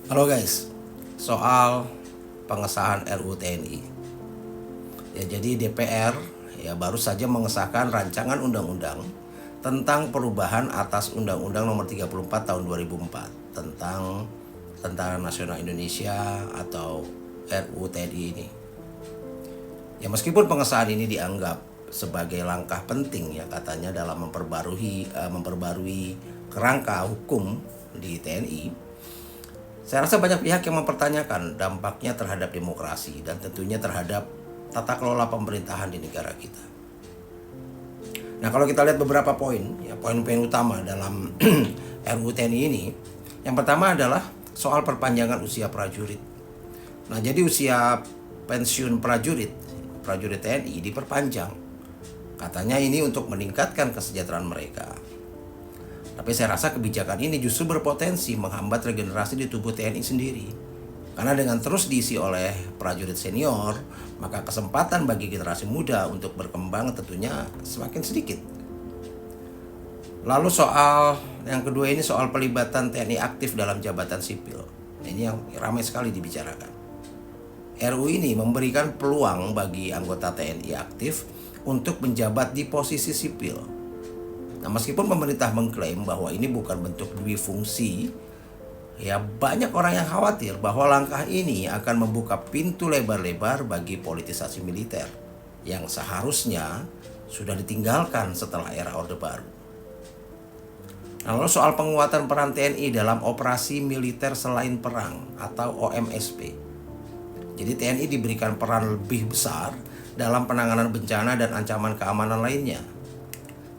Halo guys, soal pengesahan RUU TNI. Ya, jadi DPR ya baru saja mengesahkan rancangan undang-undang tentang perubahan atas Undang-Undang Nomor 34 Tahun 2004 tentang Tentara Nasional Indonesia atau RUU TNI ini. Ya, meskipun pengesahan ini dianggap sebagai langkah penting ya katanya dalam memperbarui kerangka hukum di TNI. Saya rasa banyak pihak yang mempertanyakan dampaknya terhadap demokrasi dan tentunya terhadap tata kelola pemerintahan di negara kita. Nah, kalau kita lihat beberapa poin, ya poin-poin utama dalam RUU TNI ini, yang pertama adalah soal perpanjangan usia prajurit. Nah, jadi usia pensiun prajurit TNI diperpanjang. Katanya ini untuk meningkatkan kesejahteraan mereka. Tapi saya rasa kebijakan ini justru berpotensi menghambat regenerasi di tubuh TNI sendiri. Karena dengan terus diisi oleh prajurit senior, maka kesempatan bagi generasi muda untuk berkembang tentunya semakin sedikit. Lalu soal yang kedua ini soal pelibatan TNI aktif dalam jabatan sipil. Ini yang ramai sekali dibicarakan. RUU ini memberikan peluang bagi anggota TNI aktif untuk menjabat di posisi sipil. Nah, meskipun pemerintah mengklaim bahwa ini bukan bentuk dui fungsi, ya banyak orang yang khawatir bahwa langkah ini akan membuka pintu lebar-lebar bagi politisasi militer yang seharusnya sudah ditinggalkan setelah era Orde Baru. Nah, lalu soal penguatan peran TNI dalam operasi militer selain perang atau OMSP. Jadi TNI diberikan peran lebih besar dalam penanganan bencana dan ancaman keamanan lainnya.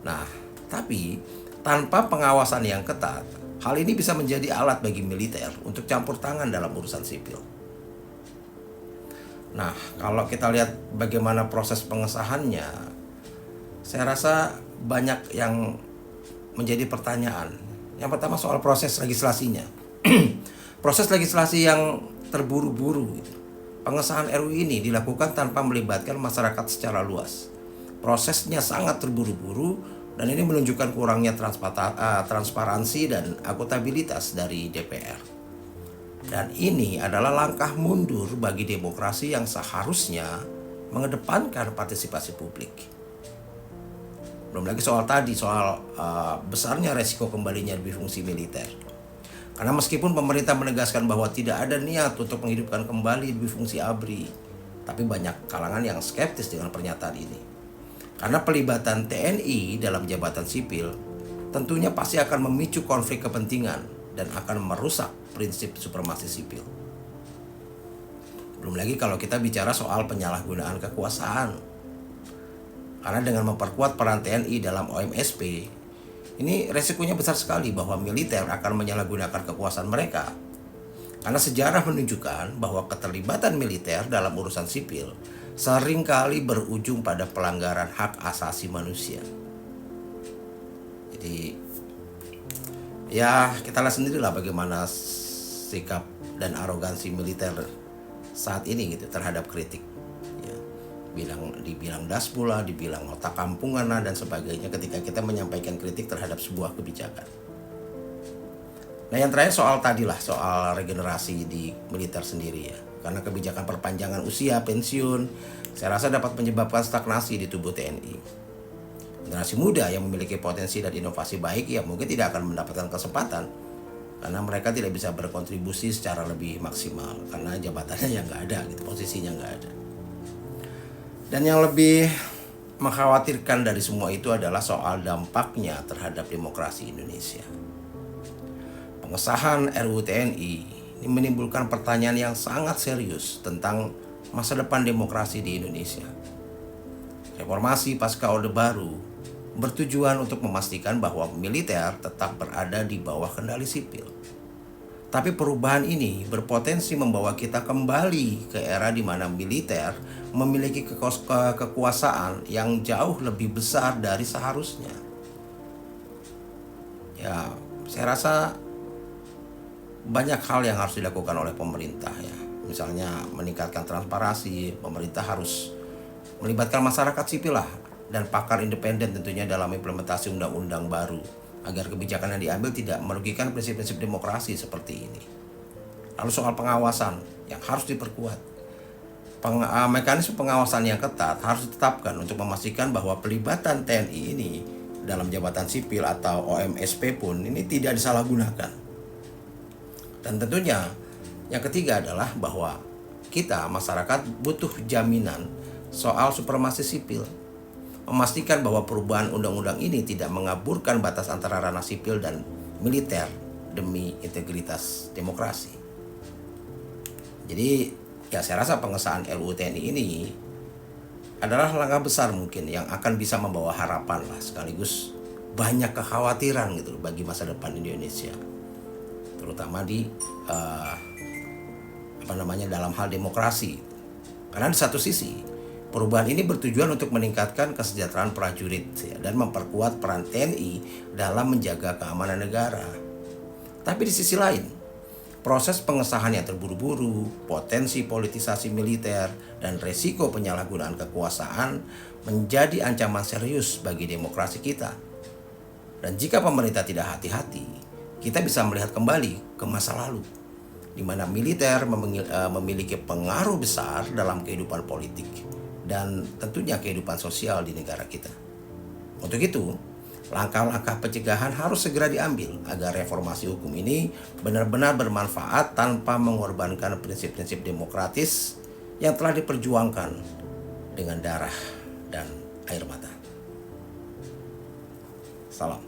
Nah, tapi tanpa pengawasan yang ketat, hal ini bisa menjadi alat bagi militer untuk campur tangan dalam urusan sipil. Nah, kalau kita lihat bagaimana proses pengesahannya, saya rasa banyak yang menjadi pertanyaan. Yang pertama soal proses legislasinya. Proses legislasi yang terburu-buru. Pengesahan RUU ini dilakukan tanpa melibatkan masyarakat secara luas. Prosesnya sangat terburu-buru dan ini menunjukkan kurangnya transparansi dan akuntabilitas dari DPR. Dan ini adalah langkah mundur bagi demokrasi yang seharusnya mengedepankan partisipasi publik. Belum lagi soal besarnya resiko kembalinya lebih fungsi militer. Karena meskipun pemerintah menegaskan bahwa tidak ada niat untuk menghidupkan kembali lebih fungsi ABRI, tapi banyak kalangan yang skeptis dengan pernyataan ini. Karena pelibatan TNI dalam jabatan sipil tentunya pasti akan memicu konflik kepentingan dan akan merusak prinsip supremasi sipil. Belum lagi kalau kita bicara soal penyalahgunaan kekuasaan. Karena dengan memperkuat peran TNI dalam OMSP, ini resikonya besar sekali bahwa militer akan menyalahgunakan kekuasaan mereka. Karena sejarah menunjukkan bahwa keterlibatan militer dalam urusan sipil seringkali berujung pada pelanggaran hak asasi manusia. Jadi ya kita lihat sendirilah bagaimana sikap dan arogansi militer saat ini gitu terhadap kritik. Ya, dibilang dasbula, dibilang otak kampungan dan sebagainya ketika kita menyampaikan kritik terhadap sebuah kebijakan. Nah, yang terakhir soal regenerasi di militer sendiri ya. Karena kebijakan perpanjangan usia pensiun, saya rasa dapat menyebabkan stagnasi di tubuh TNI. Generasi muda yang memiliki potensi dan inovasi baik ya mungkin tidak akan mendapatkan kesempatan karena mereka tidak bisa berkontribusi secara lebih maksimal karena jabatannya yang nggak ada, gitu, posisinya nggak ada. Dan yang lebih mengkhawatirkan dari semua itu adalah soal dampaknya terhadap demokrasi Indonesia. Pengesahan RUU TNI ini menimbulkan pertanyaan yang sangat serius tentang masa depan demokrasi di Indonesia. Reformasi pasca Orde Baru bertujuan untuk memastikan bahwa militer tetap berada di bawah kendali sipil. Tapi perubahan ini berpotensi membawa kita kembali ke era di mana militer memiliki kekuasaan yang jauh lebih besar dari seharusnya. Ya, saya rasa banyak hal yang harus dilakukan oleh pemerintah ya. Misalnya meningkatkan transparansi, pemerintah harus melibatkan masyarakat sipil lah dan pakar independen tentunya dalam implementasi undang-undang baru agar kebijakan yang diambil tidak merugikan prinsip-prinsip demokrasi seperti ini. Lalu soal pengawasan yang harus diperkuat. Mekanisme pengawasan yang ketat harus ditetapkan untuk memastikan bahwa pelibatan TNI ini dalam jabatan sipil atau OMSP pun ini tidak disalahgunakan. Dan tentunya yang ketiga adalah bahwa kita masyarakat butuh jaminan soal supremasi sipil. Memastikan bahwa perubahan undang-undang ini tidak mengaburkan batas antara ranah sipil dan militer demi integritas demokrasi. Jadi ya saya rasa pengesahan RUU TNI ini adalah langkah besar mungkin yang akan bisa membawa harapan lah, sekaligus banyak kekhawatiran gitu bagi masa depan Indonesia, terutama di dalam hal demokrasi. Karena di satu sisi perubahan ini bertujuan untuk meningkatkan kesejahteraan prajurit ya, dan memperkuat peran TNI dalam menjaga keamanan negara. Tapi di sisi lain, proses pengesahan yang terburu-buru, potensi politisasi militer, dan resiko penyalahgunaan kekuasaan menjadi ancaman serius bagi demokrasi kita. Dan jika pemerintah tidak hati-hati, kita bisa melihat kembali ke masa lalu, di mana militer memiliki pengaruh besar dalam kehidupan politik dan tentunya kehidupan sosial di negara kita. Untuk itu, langkah-langkah pencegahan harus segera diambil agar reformasi hukum ini benar-benar bermanfaat tanpa mengorbankan prinsip-prinsip demokratis yang telah diperjuangkan dengan darah dan air mata. Salam.